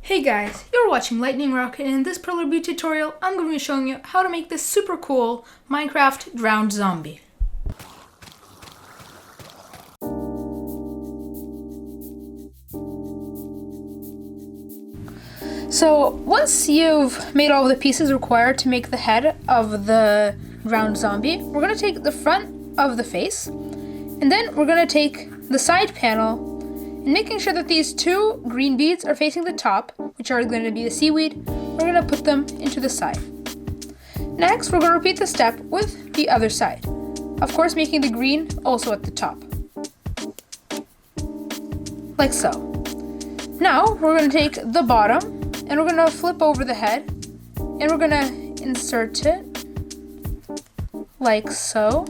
Hey guys, you're watching Lightning Rock, and in this Perler Beads tutorial, I'm going to be showing you how to make this super cool Minecraft drowned zombie. So once you've made all the pieces required to make the head of the drowned zombie, we're going to take the front of the face, and then we're going to take the side panel, and making sure that these two green beads are facing the top, which are going to be the seaweed, we're going to put them into the side. Next, we're going to repeat the step with the other side. Of course, making the green also at the top. Like so. Now, we're going to take the bottom, and we're going to flip over the head, and we're going to insert it like so.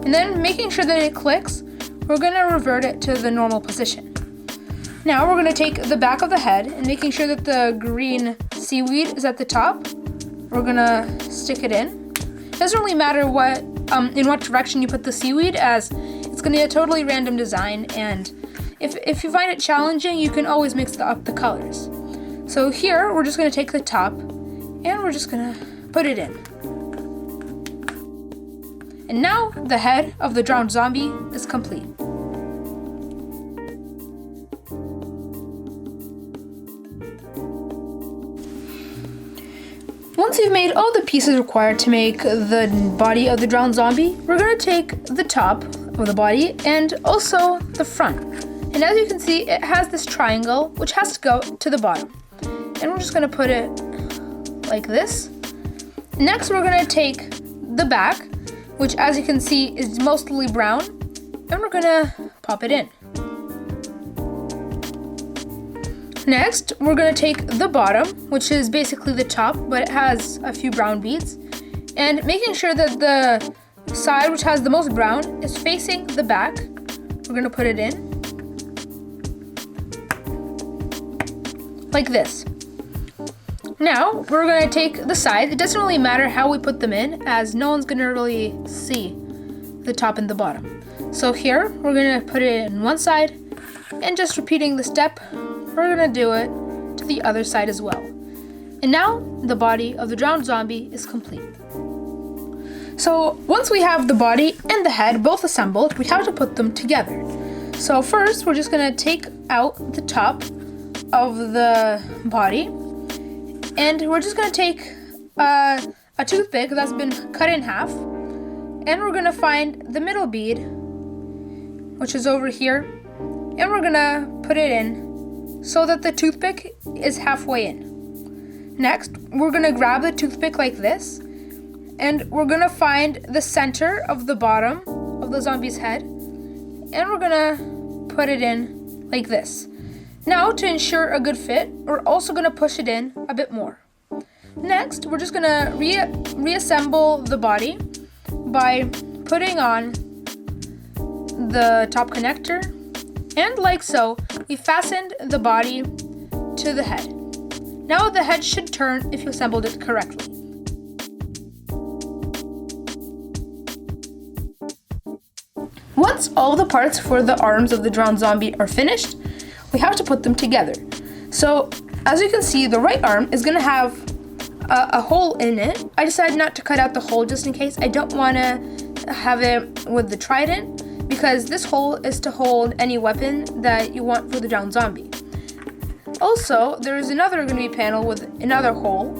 And then, making sure that it clicks, we're going to revert it to the normal position. Now we're going to take the back of the head and making sure that the green seaweed is at the top, we're going to stick it in. It doesn't really matter in what direction you put the seaweed, as it's going to be a totally random design, and if you find it challenging, you can always mix up the colors. So here we're just going to take the top and we're just going to put it in. And now the head of the drowned zombie is complete. Once you've made all the pieces required to make the body of the drowned zombie, we're going to take the top of the body and also the front. And as you can see, it has this triangle which has to go to the bottom. And we're just going to put it like this. Next, we're going to take the back, which as you can see is mostly brown, and we're going to pop it in. Next, we're going to take the bottom, which is basically the top, but it has a few brown beads, and making sure that the side which has the most brown is facing the back, we're going to put it in like this. Now, we're going to take the side. It doesn't really matter how we put them in, as no one's going to really see the top and the bottom. So here, we're going to put it in one side, and just repeating the step, we're going to do it to the other side as well. And now, the body of the drowned zombie is complete. So, once we have the body and the head both assembled, we have to put them together. So first, we're just going to take out the top of the body, and we're just going to take a toothpick that's been cut in half, and we're going to find the middle bead, which is over here, and we're going to put it in so that the toothpick is halfway in. Next, we're going to grab the toothpick like this, and we're going to find the center of the bottom of the zombie's head, and we're going to put it in like this. Now, to ensure a good fit, we're also going to push it in a bit more. Next, we're just going to reassemble the body by putting on the top connector, and like so, we fastened the body to the head. Now the head should turn if you assembled it correctly. Once all the parts for the arms of the drowned zombie are finished, we have to put them together. So, as you can see, the right arm is going to have a hole in it. I decided not to cut out the hole just in case. I don't want to have it with the trident, because this hole is to hold any weapon that you want for the drowned zombie. Also, there is another going to be panel with another hole,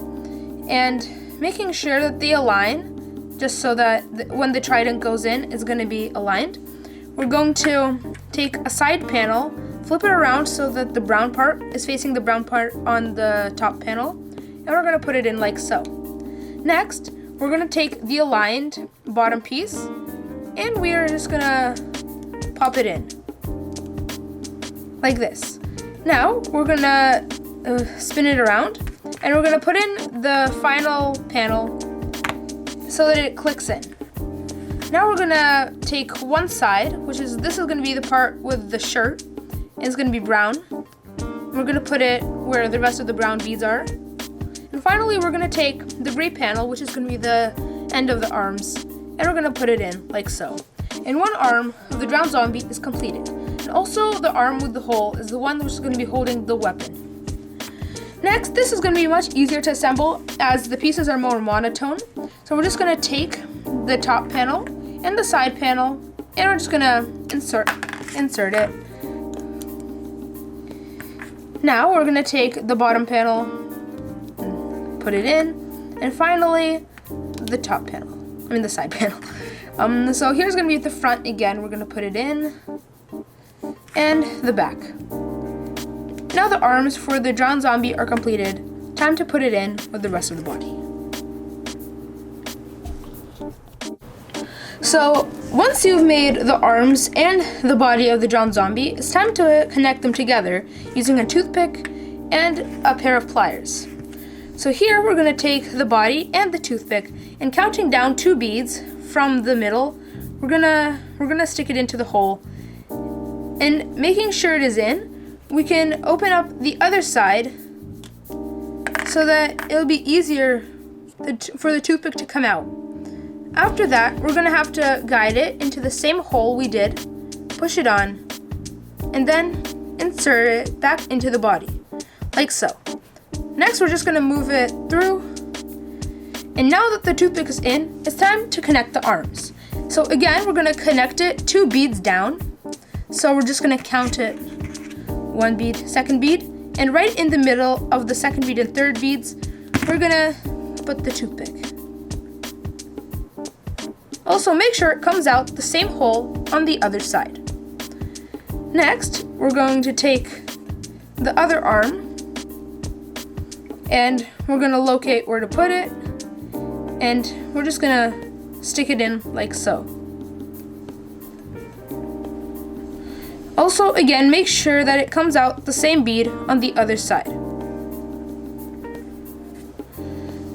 and making sure that they align, just so that when the trident goes in, it's going to be aligned. We're going to take a side panel, flip it around so that the brown part is facing the brown part on the top panel, and we're going to put it in like so. Next, we're going to take the aligned bottom piece, and we are just going to pop it in like this. Now, we're going to spin it around, and we're going to put in the final panel so that it clicks in. Now we're going to take one side, this is going to be the part with the shirt, and it's going to be brown. We're going to put it where the rest of the brown beads are. And finally, we're going to take the gray panel, which is going to be the end of the arms, and we're going to put it in like so. And one arm of the drowned zombie is completed. And also the arm with the hole is the one which is going to be holding the weapon. Next, this is going to be much easier to assemble as the pieces are more monotone. So we're just going to take the top panel and the side panel, and we're just going to insert it. Now we're going to take the bottom panel, put it in, and finally the top panel. The side panel. So here's going to be the front again. We're going to put it in, and the back. Now the arms for the drowned zombie are completed. Time to put it in with the rest of the body. So once you've made the arms and the body of the drowned zombie, it's time to connect them together using a toothpick and a pair of pliers. So here we're going to take the body and the toothpick, and counting down 2 beads from the middle, we're gonna stick it into the hole. And making sure it is in, we can open up the other side so that it'll be easier for the toothpick to come out. After that, we're going to have to guide it into the same hole we did, push it on, and then insert it back into the body, like so. Next, we're just going to move it through. And now that the toothpick is in, it's time to connect the arms. So again, we're going to connect it 2 beads down. So we're just going to count it. 1 bead, 2nd bead, and right in the middle of the 2nd bead and 3rd beads, we're gonna put the toothpick. Also, make sure it comes out the same hole on the other side. Next, we're going to take the other arm, and we're gonna locate where to put it, and we're just gonna stick it in like so. Also, again, make sure that it comes out the same bead on the other side.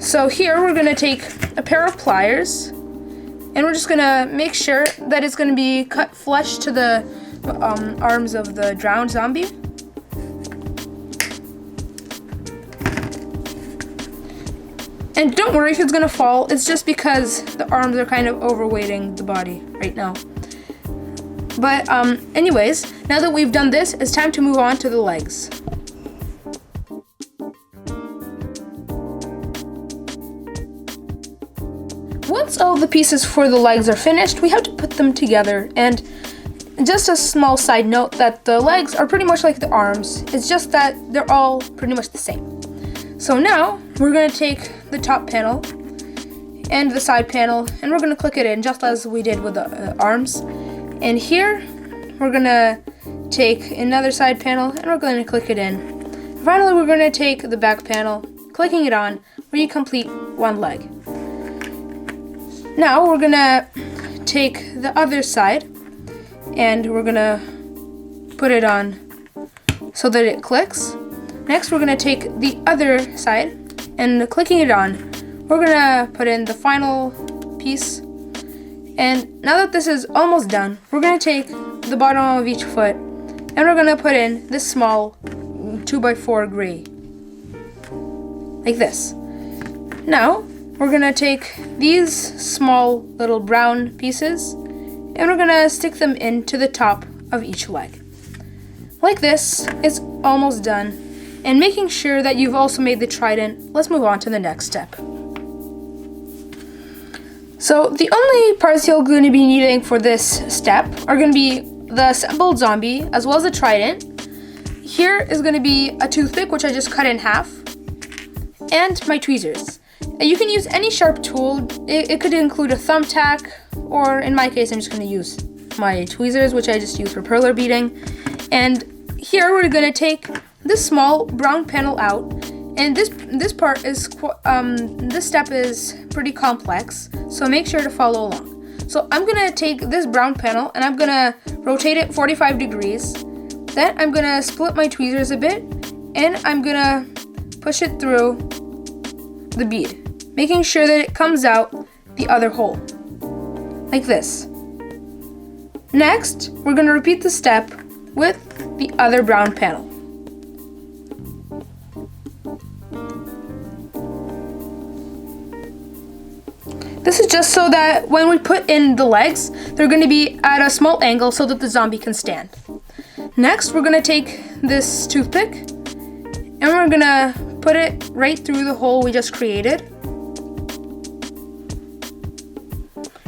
So here we're going to take a pair of pliers, and we're just going to make sure that it's going to be cut flush to the arms of the drowned zombie. And don't worry if it's going to fall, it's just because the arms are kind of overweighting the body right now. But anyways, now that we've done this, it's time to move on to the legs. Once all the pieces for the legs are finished, we have to put them together. And just a small side note that the legs are pretty much like the arms. It's just that they're all pretty much the same. So now we're going to take the top panel and the side panel, and we're going to click it in just as we did with the arms. And here, we're going to take another side panel, and we're going to click it in. Finally, we're going to take the back panel, clicking it on, where you complete 1 leg. Now, we're going to take the other side, and we're going to put it on so that it clicks. Next, we're going to take the other side, and clicking it on, we're going to put in the final piece. And now that this is almost done, we're going to take the bottom of each foot, and we're going to put in this small 2x4 gray, like this. Now, we're going to take these small little brown pieces, and we're going to stick them into the top of each leg. Like this, it's almost done. And making sure that you've also made the trident, let's move on to the next step. So the only parts you're going to be needing for this step are going to be the assembled zombie as well as the trident. Here is going to be a toothpick, which I just cut in half, and my tweezers. You can use any sharp tool. It could include a thumbtack, or in my case, I'm just going to use my tweezers, which I just use for perler beading. And here we're going to take this small brown panel out. And this part is this step is pretty complex, so make sure to follow along. So I'm gonna take this brown panel and I'm gonna rotate it 45 degrees. Then I'm gonna split my tweezers a bit, and I'm gonna push it through the bead, making sure that it comes out the other hole, like this. Next, we're gonna repeat the step with the other brown panel. This is just so that when we put in the legs, they're going to be at a small angle so that the zombie can stand. Next, we're going to take this toothpick, and we're going to put it right through the hole we just created.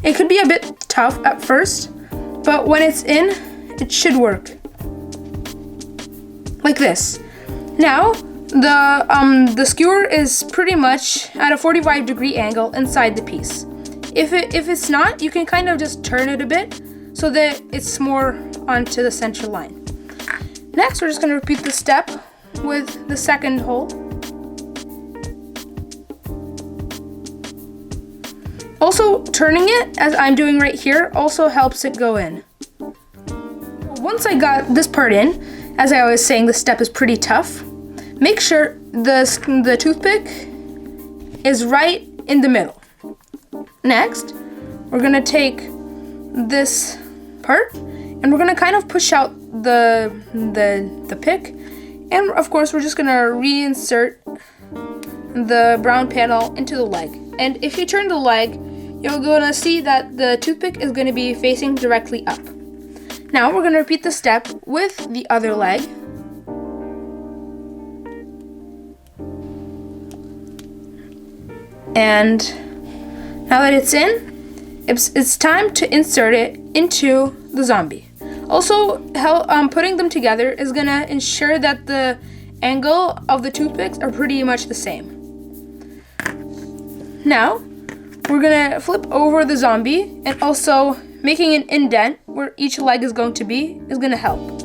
It could be a bit tough at first, but when it's in, it should work. Like this. Now, the skewer is pretty much at a 45-degree angle inside the piece. If it's not, you can kind of just turn it a bit so that it's more onto the center line. Next, we're just going to repeat the step with the second hole. Also, turning it, as I'm doing right here, also helps it go in. Once I got this part in, as I was saying, the step is pretty tough. Make sure the toothpick is right in the middle. Next, we're gonna take this part and we're gonna kind of push out the pick, and of course we're just gonna reinsert the brown panel into the leg. And if you turn the leg, you're gonna see that the toothpick is gonna be facing directly up. Now we're gonna repeat the step with the other leg. And now that it's in, it's time to insert it into the zombie. Also, putting them together is gonna ensure that the angle of the toothpicks are pretty much the same. Now, we're gonna flip over the zombie, and also making an indent where each leg is going to be is gonna help.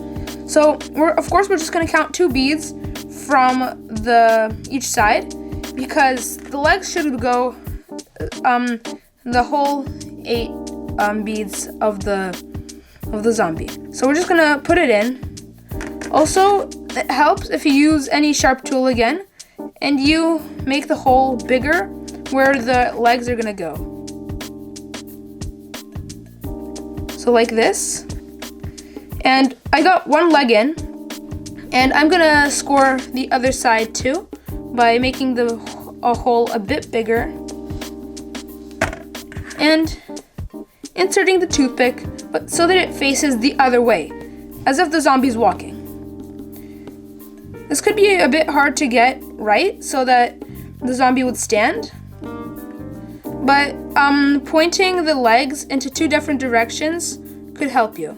So we're just gonna count 2 beads from each side, because the legs should go the whole 8 beads of the zombie. So we're just gonna put it in. Also, it helps if you use any sharp tool again and you make the hole bigger where the legs are gonna go. So like this. And I got 1 leg in, and I'm gonna score the other side too by making the hole a bit bigger and inserting the toothpick, but so that it faces the other way, as if the zombie's walking. This could be a bit hard to get right so that the zombie would stand, but pointing the legs into 2 different directions could help you.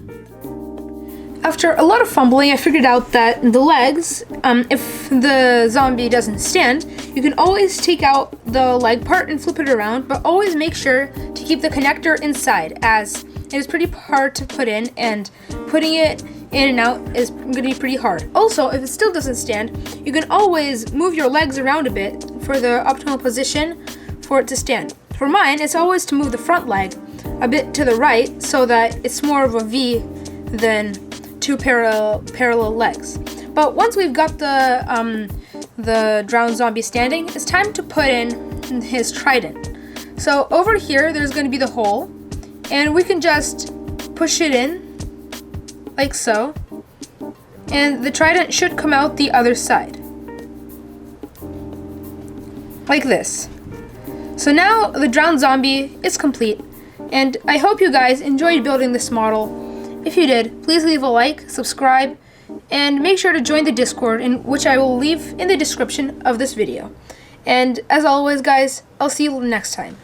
After a lot of fumbling, I figured out that the legs, if the zombie doesn't stand, you can always take out the leg part and flip it around, but always make sure to keep the connector inside, as it is pretty hard to put in, and putting it in and out is going to be pretty hard. Also, if it still doesn't stand, you can always move your legs around a bit for the optimal position for it to stand. For mine, it's always to move the front leg a bit to the right so that it's more of a V than 2 parallel legs. But once we've got the drowned zombie standing, it's time to put in his trident. So over here, there's going to be the hole, and we can just push it in like so, and the trident should come out the other side like this. So now the drowned zombie is complete, and I hope you guys enjoyed building this model. If you did, please leave a like, subscribe, and make sure to join the Discord, in which I will leave in the description of this video. And as always, guys, I'll see you next time.